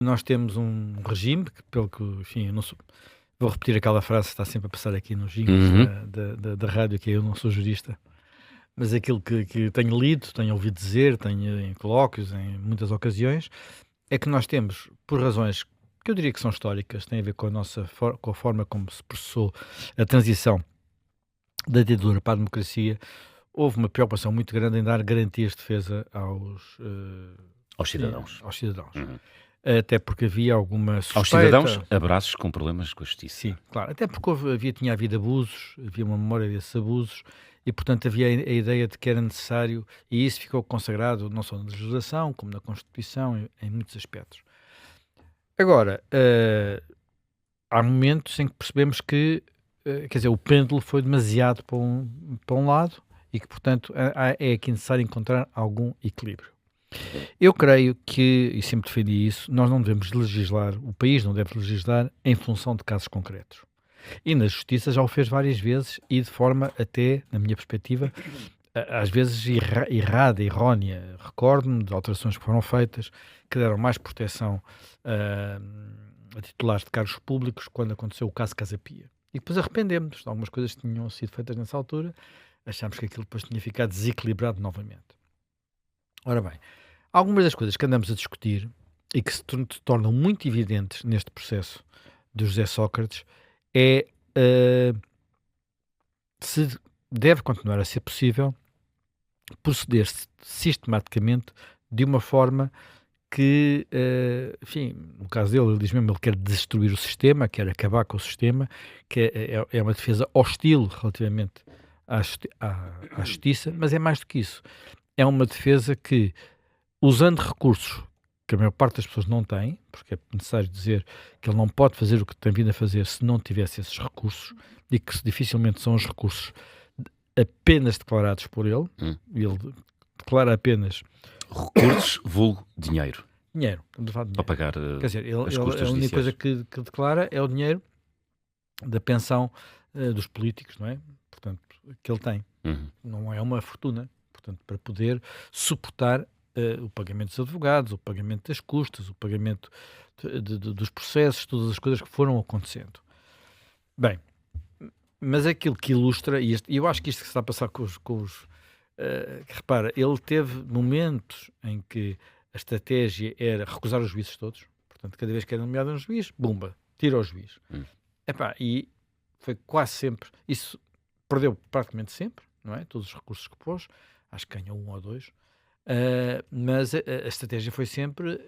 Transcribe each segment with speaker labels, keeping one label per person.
Speaker 1: nós temos um regime que, pelo que, enfim, eu não sou, vou repetir aquela frase que está sempre a passar aqui nos jingles
Speaker 2: Uhum.
Speaker 1: da rádio, que eu não sou jurista, mas aquilo que tenho lido, tenho ouvido dizer, tenho em colóquios, em muitas ocasiões, é que nós temos, por razões que eu diria que são históricas, têm a ver com a nossa com a forma como se processou a transição da ditadura para a democracia, houve uma preocupação muito grande em dar garantias de defesa
Speaker 2: Aos
Speaker 1: enfim,
Speaker 2: cidadãos.
Speaker 1: aos cidadãos.
Speaker 2: Uhum.
Speaker 1: Até porque havia alguma
Speaker 2: Aos cidadãos,
Speaker 1: suspeita.
Speaker 2: abraços com problemas com a justiça.
Speaker 1: Sim, claro. Até porque tinha havido abusos, havia uma memória desses abusos e, portanto, havia a ideia de que era necessário, e isso ficou consagrado não só na legislação, como na Constituição, em muitos aspectos. Agora, há momentos em que percebemos que, quer dizer, o pêndulo foi demasiado para um lado e que, portanto, é aqui necessário encontrar algum equilíbrio. Eu creio que, e sempre defendi isso, nós não devemos legislar, o país não deve legislar em função de casos concretos. E na justiça já o fez várias vezes e de forma até, na minha perspectiva, às vezes errada, errónea. Recordo-me de alterações que foram feitas que deram mais proteção ah, a titulares de cargos públicos quando aconteceu o caso Casa Pia. E depois arrependemos de algumas coisas que tinham sido feitas nessa altura, achámos que aquilo depois tinha ficado desequilibrado novamente. Ora bem, algumas das coisas que andamos a discutir e que se tornam muito evidentes neste processo de José Sócrates é se deve continuar a ser possível proceder sistematicamente de uma forma que, enfim, no caso dele, ele diz mesmo, ele quer destruir o sistema, quer acabar com o sistema, que é uma defesa hostil relativamente à justiça, mas é mais do que isso. É uma defesa que, usando recursos que a maior parte das pessoas não tem, porque é necessário dizer que ele não pode fazer o que tem vindo a fazer se não tivesse esses recursos, e que dificilmente são os recursos apenas declarados por ele.
Speaker 2: Hum.
Speaker 1: Ele declara apenas
Speaker 2: Recursos, vulgo dinheiro,
Speaker 1: dinheiro. Estamos a falar de
Speaker 2: para
Speaker 1: dinheiro.
Speaker 2: pagar
Speaker 1: Quer dizer,
Speaker 2: as
Speaker 1: a
Speaker 2: custas
Speaker 1: única coisa
Speaker 2: judiciais.
Speaker 1: que declara é o dinheiro da pensão dos políticos, não é? Portanto, que ele tem.
Speaker 2: Uhum.
Speaker 1: Não é uma fortuna. Portanto, para poder suportar o pagamento dos advogados, o pagamento das custas, o pagamento dos processos, todas as coisas que foram acontecendo. Bem, mas aquilo que ilustra, e eu acho que isto que se está a passar que repara, ele teve momentos em que a estratégia era recusar os juízes todos, portanto, cada vez que era nomeado um juiz, bumba, tira o juiz.
Speaker 2: Hum.
Speaker 1: Epá, e foi quase sempre, isso perdeu praticamente sempre, não é? Todos os recursos que pôs, acho que ganhou um ou dois, mas a estratégia foi sempre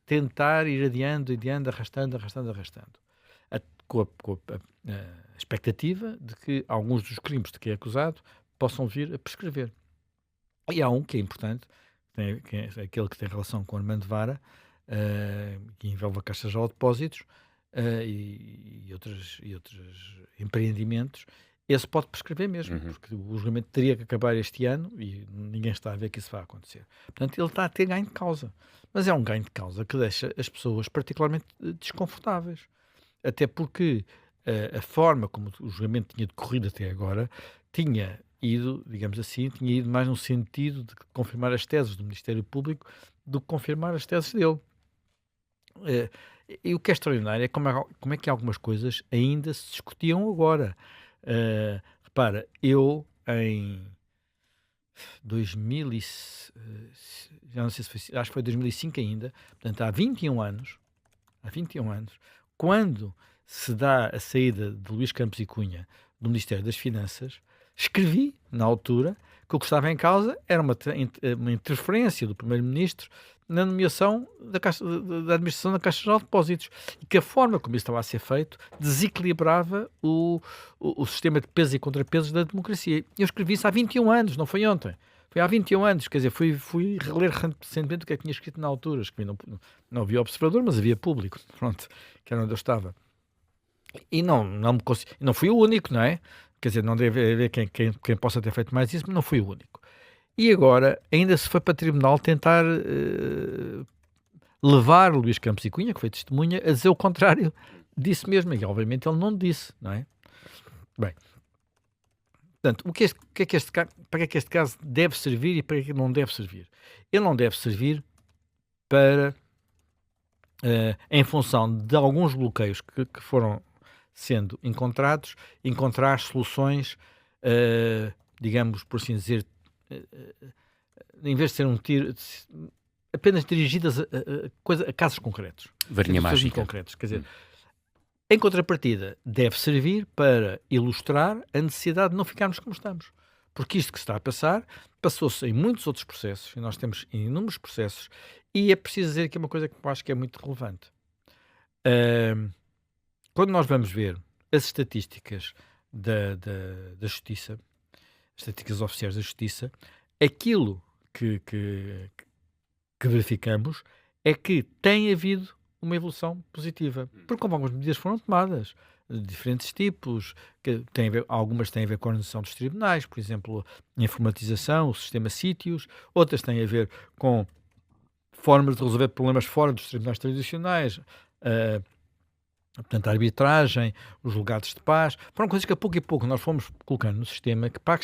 Speaker 1: tentar ir adiando, arrastando, arrastando, arrastando. Com a expectativa de que alguns dos crimes de que é acusado possam vir a prescrever. E há um que é importante, que é aquele que tem relação com o Armando Vara, que envolve a Caixa Geral de Depósitos e outros empreendimentos. Esse pode prescrever mesmo,
Speaker 2: Uhum.
Speaker 1: porque o julgamento teria que acabar este ano e ninguém está a ver que isso vai acontecer. Portanto, ele está a ter ganho de causa. Mas é um ganho de causa que deixa as pessoas particularmente desconfortáveis. Até porque a forma como o julgamento tinha decorrido até agora tinha ido, digamos assim, tinha ido mais no sentido de confirmar as teses do Ministério Público do que confirmar as teses dele. Eh, e o que é extraordinário é como é que algumas coisas ainda se discutiam agora. Repara, eu em 2000 já não sei se foi, acho que foi 2005 ainda, portanto há 21 anos, quando se dá a saída de Luís Campos e Cunha do Ministério das Finanças, escrevi, na altura, que o que estava em causa era uma interferência do Primeiro-Ministro na nomeação da administração da Caixa Geral de Depósitos e que a forma como isso estava a ser feito desequilibrava o sistema de pesos e contrapesos da democracia. Eu escrevi isso há 21 anos, não foi ontem. Foi há 21 anos, quer dizer, fui reler recentemente o que é que tinha escrito na altura. Escrevi, não havia observador, mas havia público, pronto, que era onde eu estava. E não fui o único, não é? Quer dizer, não deve haver quem possa ter feito mais isso, mas não fui o único. E agora, ainda se foi para tribunal tentar levar Luís Campos e Cunha, que foi testemunha, a dizer o contrário disso mesmo. E obviamente ele não disse, não é? Bem, portanto, para que é que este caso deve servir e para que não deve servir? Ele não deve servir para em função de alguns bloqueios que foram sendo encontrados, encontrar soluções, digamos, por assim dizer, em vez de ser um tiro, apenas dirigidas a casos concretos.
Speaker 2: Varinha
Speaker 1: Situações
Speaker 2: mágica.
Speaker 1: concretas. Quer dizer, em contrapartida, deve servir para ilustrar a necessidade de não ficarmos como estamos. Porque isto que se está a passar, passou-se em muitos outros processos, e nós temos inúmeros processos, e é preciso dizer aqui uma coisa que eu acho que é muito relevante. Quando nós vamos ver as estatísticas da Justiça, estatísticas oficiais da Justiça, aquilo que verificamos é que tem havido uma evolução positiva, porque como algumas medidas foram tomadas, de diferentes tipos, algumas têm a ver com a organização dos tribunais, por exemplo, a informatização, o sistema sítios, outras têm a ver com formas de resolver problemas fora dos tribunais tradicionais, portanto, a arbitragem, os julgados de paz, foram coisas que a pouco e pouco nós fomos colocando no sistema que para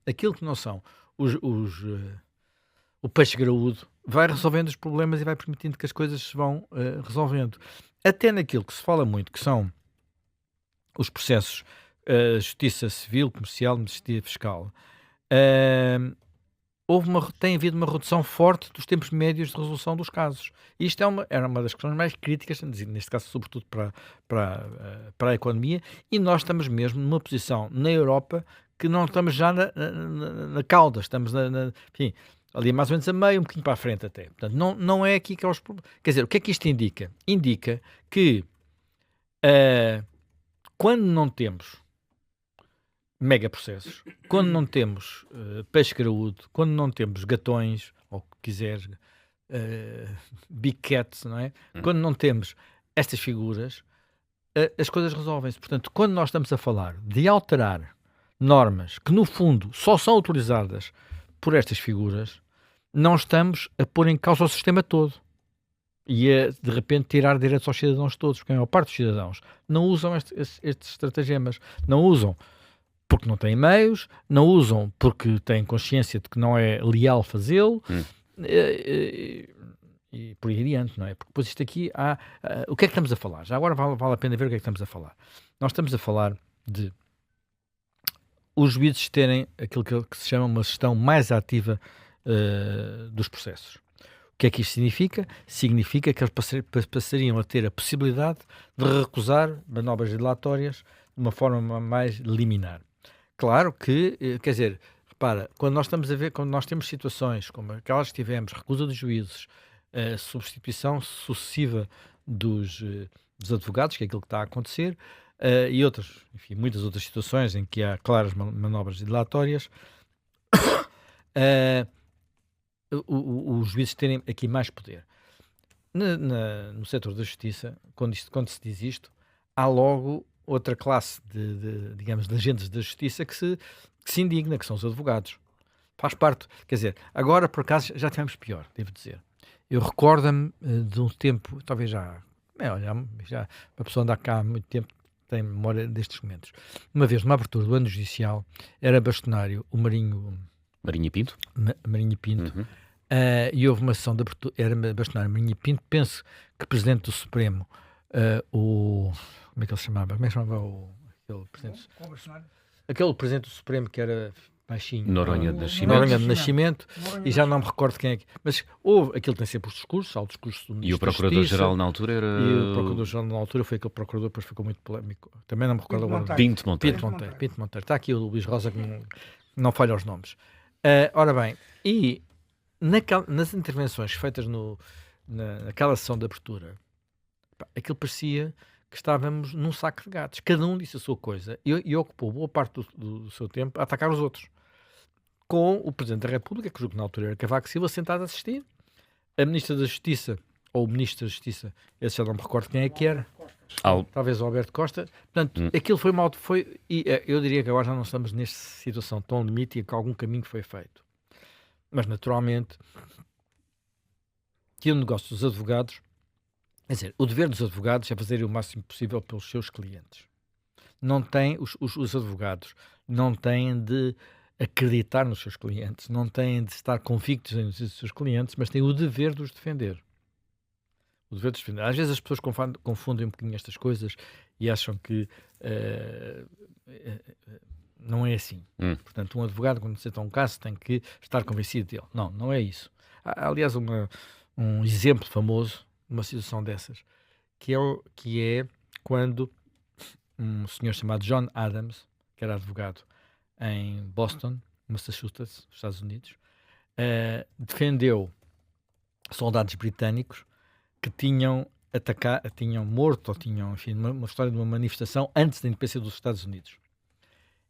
Speaker 1: aquilo que não são o peixe graúdo, vai resolvendo os problemas e vai permitindo que as coisas se vão resolvendo. Até naquilo que se fala muito, que são os processos justiça civil, comercial, justiça fiscal, tem havido uma redução forte dos tempos médios de resolução dos casos. E isto era uma das questões mais críticas, neste caso, sobretudo para a economia, e nós estamos mesmo numa posição na Europa que não estamos já na cauda, estamos enfim, ali mais ou menos a meio, um bocadinho para a frente até. Portanto, não é aqui que é os problemas. Quer dizer, o que é que isto indica? Indica que quando não temos mega processos, quando não temos peixe graúdo, quando não temos gatões, ou o que quiseres, big cats, não é? Quando não temos estas figuras, as coisas resolvem-se. Portanto, quando nós estamos a falar de alterar normas que, no fundo, só são utilizadas por estas figuras, não estamos a pôr em causa o sistema todo e a, de repente, tirar direitos aos cidadãos todos, porque a maior parte dos cidadãos não usam estes estratagemas, não usam porque não têm meios, não usam porque têm consciência de que não é leal fazê-lo, e por aí adiante, não é? Porque depois isto aqui há... o que é que estamos a falar? Já agora vale a pena ver o que é que estamos a falar. Nós estamos a falar de os juízes terem aquilo que se chama uma gestão mais ativa dos processos. O que é que isto significa? Significa que eles passariam a ter a possibilidade de recusar manobras dilatórias de uma forma mais liminar. Claro que, quer dizer, repara, quando nós temos situações como aquelas que tivemos, recusa dos juízes, substituição sucessiva dos advogados, que é aquilo que está a acontecer, e outras, enfim, muitas outras situações em que há claras manobras dilatórias, os juízes terem aqui mais poder. No setor da justiça, quando se diz isto, há logo outra classe digamos, de agentes da justiça que se indigna, que são os advogados. Faz parte, quer dizer, agora por acaso já tivemos pior, devo dizer. Eu recordo-me de um tempo, talvez já uma pessoa anda cá há muito tempo, tem memória destes momentos. Uma vez, numa abertura do ano judicial, era bastonário o
Speaker 2: Marinha Pinto?
Speaker 1: Marinho Pinto, e houve uma sessão de abertura, era bastonário Marinho Pinto, penso que presidente do Supremo, como é que ele se chamava? Como é que se chamava aquele presidente? Aquele presidente do Supremo que era baixinho.
Speaker 2: Noronha de Nascimento.
Speaker 1: Noronha de Nascimento, e já não me recordo quem é que... Mas aquilo tem sempre os discursos, há o discurso do Ministro
Speaker 2: E o Procurador-Geral na altura era...
Speaker 1: E o Procurador-Geral na altura foi aquele Procurador, depois ficou muito polémico. Também não me recordo agora.
Speaker 2: Pinto Monteiro.
Speaker 1: Pinto Monteiro. Está aqui o Luís Rosa que não falha os nomes. Ora bem, e nas intervenções feitas naquela sessão de abertura, aquilo parecia que estávamos num saco de gatos. Cada um disse a sua coisa e ocupou boa parte do seu tempo a atacar os outros. Com o Presidente da República, que julgo que na altura era Cavaco Silva, sentado a assistir. A Ministra da Justiça, ou o Ministro da Justiça, esse já não me recordo quem é que era. Talvez o Alberto Costa. Portanto, aquilo foi mal. E eu diria que agora já não estamos nesta situação tão limite e que algum caminho foi feito. Mas, naturalmente, que o negócio dos advogados, quer dizer, o dever dos advogados é fazer o máximo possível pelos seus clientes. Não tem, os advogados não têm de acreditar nos seus clientes, não têm de estar convictos nos seus clientes, mas têm o dever de os defender. O dever de defender. Às vezes as pessoas confundem um bocadinho estas coisas e acham que não é assim. Portanto, um advogado, quando aceita um caso, tem que estar convencido dele. Não, não é isso. Há, aliás, um exemplo famoso de uma situação dessas, que é quando um senhor chamado John Adams, que era advogado em Boston, Massachusetts, Estados Unidos, defendeu soldados britânicos que tinham morto ou tinham, enfim, uma história de uma manifestação antes da independência dos Estados Unidos.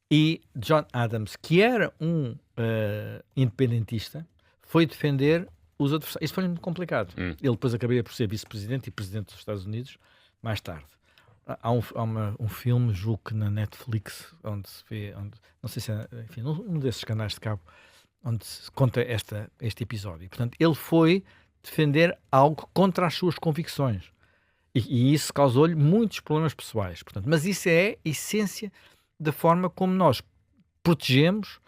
Speaker 1: E John Adams, que era um independentista, foi defender os adversários. Isso foi muito complicado. Ele depois acabaria por ser vice-presidente e presidente dos Estados Unidos mais tarde. Há um filme, julgo que na Netflix, onde se vê, não sei se é, enfim, um desses canais de cabo, onde se conta este episódio. Portanto, ele foi defender algo contra as suas convicções. E isso causou-lhe muitos problemas pessoais. Portanto, mas isso é a essência da forma como nós protegemos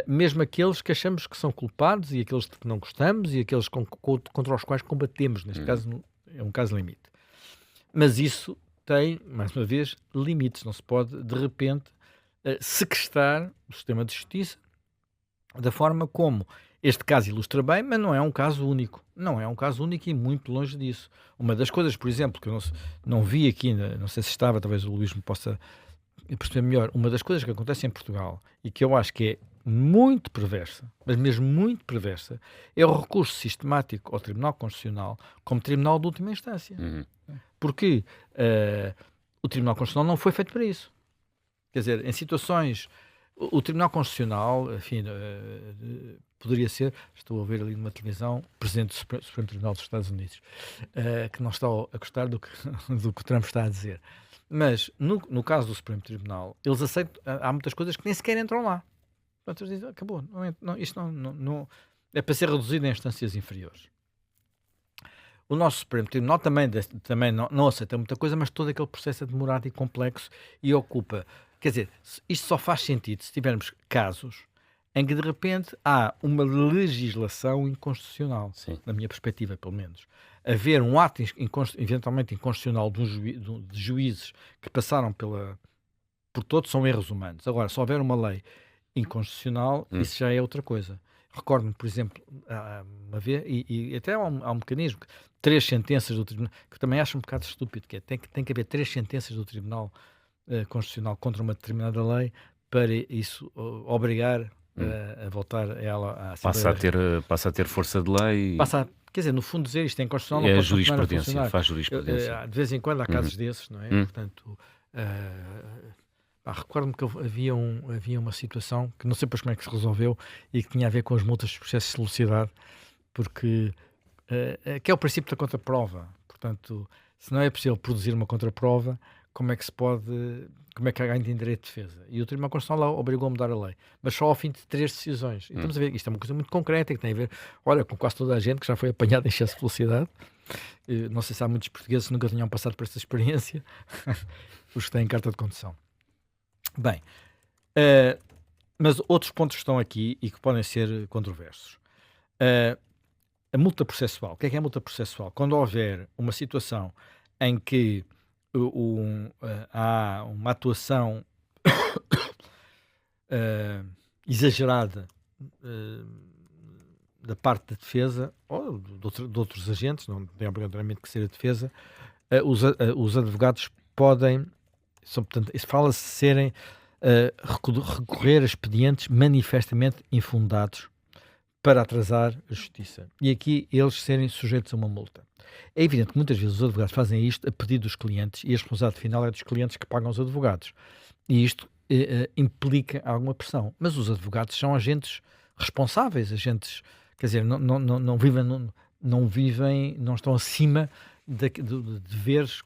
Speaker 1: mesmo aqueles que achamos que são culpados e aqueles que não gostamos e aqueles contra os quais combatemos. Neste caso, é um caso limite. Mas isso tem, mais uma vez, limites. Não se pode, de repente, sequestrar o sistema de justiça da forma como este caso ilustra bem, mas não é um caso único. Não é um caso único e muito longe disso. Uma das coisas, por exemplo, que eu não vi aqui, não sei se estava, talvez o Luís me possa perceber melhor, uma das coisas que acontece em Portugal e que eu acho que é muito perversa, mas mesmo muito perversa, é o recurso sistemático ao Tribunal Constitucional como Tribunal de última instância. Porque o Tribunal Constitucional não foi feito para isso. Quer dizer, em situações... O Tribunal Constitucional, enfim, poderia ser, estou a ver ali numa televisão, Presidente do Supremo Tribunal dos Estados Unidos, que não está a gostar do que o Trump está a dizer. Mas, no caso do Supremo Tribunal, eles aceitam, há muitas coisas que nem sequer entram lá. Portanto, eles dizem, acabou, isto não é para ser reduzido em instâncias inferiores. O nosso Supremo Tribunal também não aceita muita coisa, mas todo aquele processo é demorado e complexo e ocupa... Quer dizer, isto só faz sentido se tivermos casos em que, de repente, há uma legislação inconstitucional, na minha perspectiva, pelo menos. Haver um ato eventualmente inconstitucional de juízes que passaram por todos, são erros humanos. Agora, se houver uma lei inconstitucional, isso já é outra coisa. Recordo-me, por exemplo, uma vez, e até há um mecanismo, 3 sentenças do Tribunal, que também acho um bocado estúpido, que é, tem que haver 3 sentenças do Tribunal Constitucional contra uma determinada lei para isso obrigar a voltar a ela à Assembleia.
Speaker 2: Passa a ter força de lei.
Speaker 1: Quer dizer, no fundo dizer isto é inconstitucional, não
Speaker 2: é
Speaker 1: pode
Speaker 2: jurisprudência, faz jurisprudência.
Speaker 1: De vez em quando há casos desses, não é? Portanto, recordo-me que havia uma situação que não sei depois como é que se resolveu e que tinha a ver com as multas de processo de velocidade, porque que é o princípio da contraprova. Portanto, se não é possível produzir uma contraprova, como é que alguém tem direito de defesa? E o Tribunal Constitucional lá obrigou a mudar a lei, mas só ao fim de 3 decisões. E estamos a ver, isto é uma coisa muito concreta que tem a ver, olha, com quase toda a gente que já foi apanhada em excesso de velocidade. Não sei se há muitos portugueses que nunca tenham passado por esta experiência, os que têm carta de condução. Bem, mas outros pontos que estão aqui e que podem ser controversos. A multa processual. O que é a multa processual? Quando houver uma situação em que há uma atuação exagerada da parte da defesa ou de outros agentes, não tem obrigatoriamente que ser a defesa, os advogados podem, portanto, fala-se serem recorrer a expedientes manifestamente infundados para atrasar a justiça. E aqui eles serem sujeitos a uma multa. É evidente que muitas vezes os advogados fazem isto a pedido dos clientes e a responsabilidade final é dos clientes que pagam os advogados. E isto implica alguma pressão. Mas os advogados são agentes responsáveis, agentes, quer dizer, não vivem, não estão acima de deveres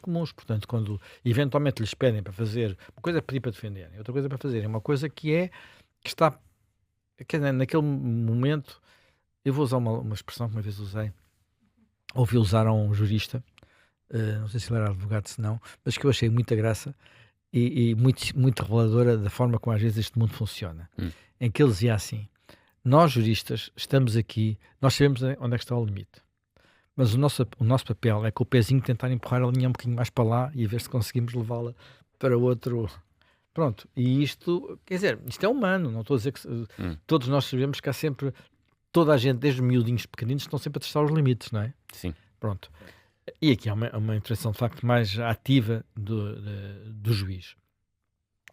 Speaker 1: comuns. Portanto, quando eventualmente lhes pedem para fazer, uma coisa é pedir para defenderem, outra coisa é para fazerem, uma coisa que está, quer dizer, naquele momento, eu vou usar uma expressão que uma vez usei, ouvi usar a um jurista, não sei se ele era advogado, se não, mas que eu achei muita graça e muito, muito reveladora da forma como às vezes este mundo funciona. Em que ele dizia assim: nós juristas estamos aqui, nós sabemos onde é que está o limite. Mas o nosso papel é com o pezinho tentar empurrar a linha um bocadinho mais para lá e ver se conseguimos levá-la para outro. Pronto, e isto, quer dizer, isto é humano, não estou a dizer que todos nós sabemos que há sempre, toda a gente, desde os miudinhos pequeninos, estão sempre a testar os limites, não é?
Speaker 2: Sim.
Speaker 1: Pronto. E aqui há uma intervenção de facto mais ativa do juiz.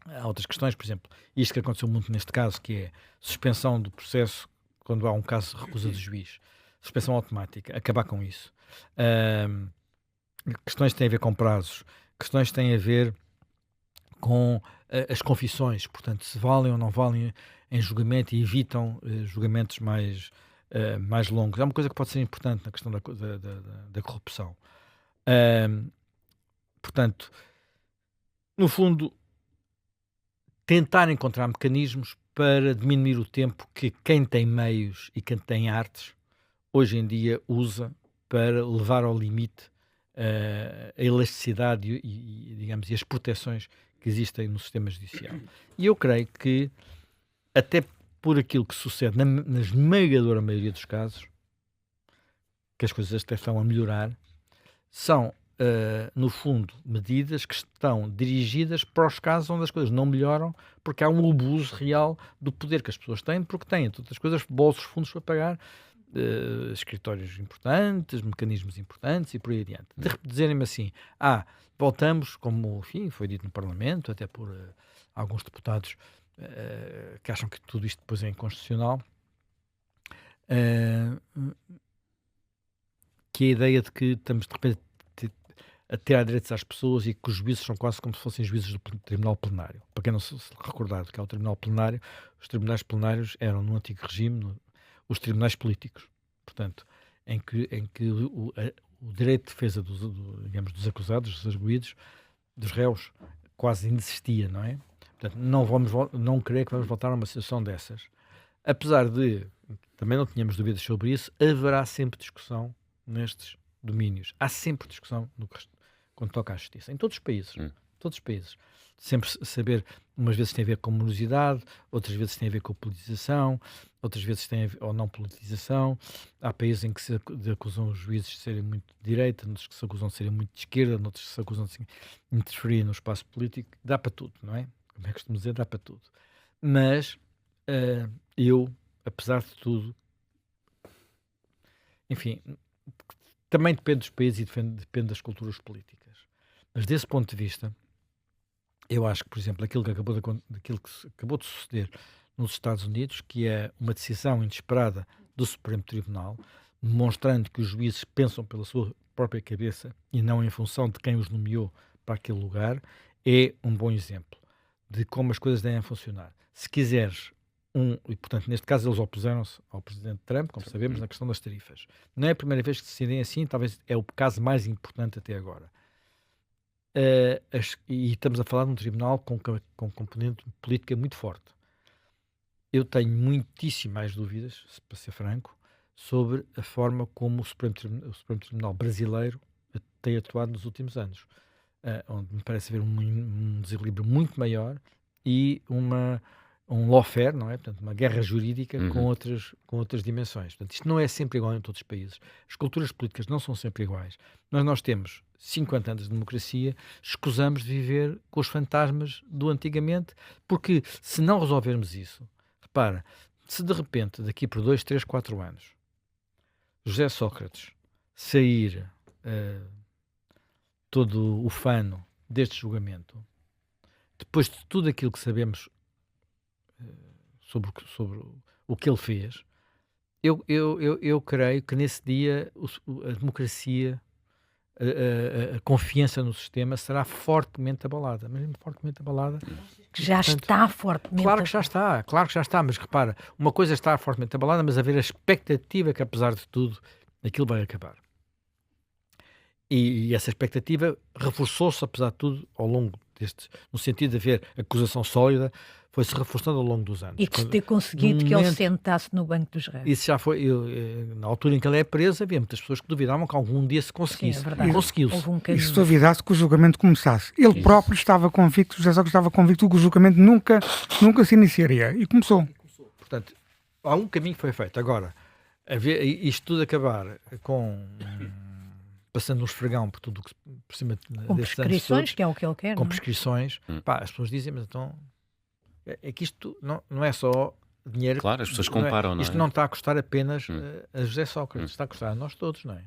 Speaker 1: Há outras questões, por exemplo, isto que aconteceu muito neste caso, que é suspensão do processo quando há um caso de recusa do juiz. Suspensão automática, acabar com isso. Questões que têm a ver com prazos, questões que têm a ver com as confissões, portanto, se valem ou não valem em julgamento e evitam julgamentos mais longos. É uma coisa que pode ser importante na questão da corrupção. Portanto, no fundo, tentar encontrar mecanismos para diminuir o tempo que quem tem meios e quem tem artes hoje em dia usa para levar ao limite a elasticidade digamos, e as proteções que existem no sistema judicial. E eu creio que, até por aquilo que sucede na esmagadora maioria dos casos, que as coisas até estão a melhorar, são, no fundo, medidas que estão dirigidas para os casos onde as coisas não melhoram, porque há um abuso real do poder que as pessoas têm, porque têm, entre outras coisas, bolsos, fundos para pagar, escritórios importantes, mecanismos importantes e por aí adiante. Dizerem-me assim, voltamos, como enfim, foi dito no Parlamento, até por alguns deputados que acham que tudo isto depois é inconstitucional, que é a ideia de que estamos de repente a tirar direitos às pessoas e que os juízes são quase como se fossem juízes do Tribunal Plenário. Para quem não se recordar do que é o Tribunal Plenário, os tribunais plenários eram, no antigo regime, os tribunais políticos. Portanto, em que o direito de defesa digamos, dos acusados, dos arguidos, dos réus, quase inexistia, não é? Portanto, não creio que vamos voltar a uma situação dessas. Apesar de, também não tínhamos dúvidas sobre isso, haverá sempre discussão nestes domínios. Há sempre discussão quando toca à justiça. Em todos os países. Todos os países. Sempre saber, umas vezes tem a ver com morosidade, outras vezes tem a ver com politização, outras vezes tem a ver, ou não politização. Há países em que se acusam os juízes de serem muito de direita, noutros que se acusam de serem muito de esquerda, noutros que se acusam de interferir no espaço político. Dá para tudo, não é? Como é que costumo dizer? Dá para tudo. Mas eu, apesar de tudo, enfim, também depende dos países e depende das culturas políticas. Mas desse ponto de vista, eu acho que, por exemplo, aquilo que acabou de suceder nos Estados Unidos, que é uma decisão inesperada do Supremo Tribunal, demonstrando que os juízes pensam pela sua própria cabeça e não em função de quem os nomeou para aquele lugar, é um bom exemplo de como as coisas devem funcionar. Se quiseres e, portanto, neste caso eles opuseram-se ao Presidente Trump, como sabemos, na questão das tarifas. Não é a primeira vez que se decidem assim, talvez é o caso mais importante até agora. E estamos a falar de um tribunal com componente política muito forte. Eu tenho muitíssimas dúvidas, para ser franco, sobre a forma como o Supremo Tribunal brasileiro tem atuado nos últimos anos, onde me parece haver um desequilíbrio muito maior e um lawfare, não é? Portanto, uma guerra jurídica com outras dimensões. Portanto, isto não é sempre igual em todos os países. As culturas políticas não são sempre iguais. Nós temos 50 anos de democracia, escusamos de viver com os fantasmas do antigamente, porque se não resolvermos isso, repara, se de repente, daqui por 2, 3, 4 anos, José Sócrates sair todo ufano deste julgamento, depois de tudo aquilo que sabemos sobre o que ele fez, eu creio que nesse dia a democracia, a confiança no sistema será fortemente abalada, mesmo fortemente abalada.
Speaker 3: Que já está fortemente abalada.
Speaker 1: Claro que já está, mas repara, uma coisa está fortemente abalada, mas haver a expectativa que, apesar de tudo, aquilo vai acabar. E essa expectativa reforçou-se, apesar de tudo, ao longo no sentido de haver acusação sólida, foi-se reforçando ao longo dos anos.
Speaker 3: E de ter conseguido que ele sentasse no banco dos réus.
Speaker 1: Isso já foi, na altura em que ele é preso, havia muitas pessoas que duvidavam que algum dia se conseguisse.
Speaker 3: Sim, é verdade.
Speaker 1: Conseguiu-se.
Speaker 4: E se duvidasse que o julgamento começasse? Ele próprio estava convicto, José Sócrates estava convicto que o julgamento nunca se iniciaria. E começou.
Speaker 1: Portanto, há um caminho que foi feito. Agora, isto tudo acabar com passando um esfregão por tudo por cima
Speaker 3: com prescrições, que é o que ele quer.
Speaker 1: Com prescrições, as pessoas dizem, mas então é que isto não é só dinheiro.
Speaker 2: Claro, as pessoas comparam, não é?
Speaker 1: Isto não está a custar apenas a José Sócrates, está a custar a nós todos, não é?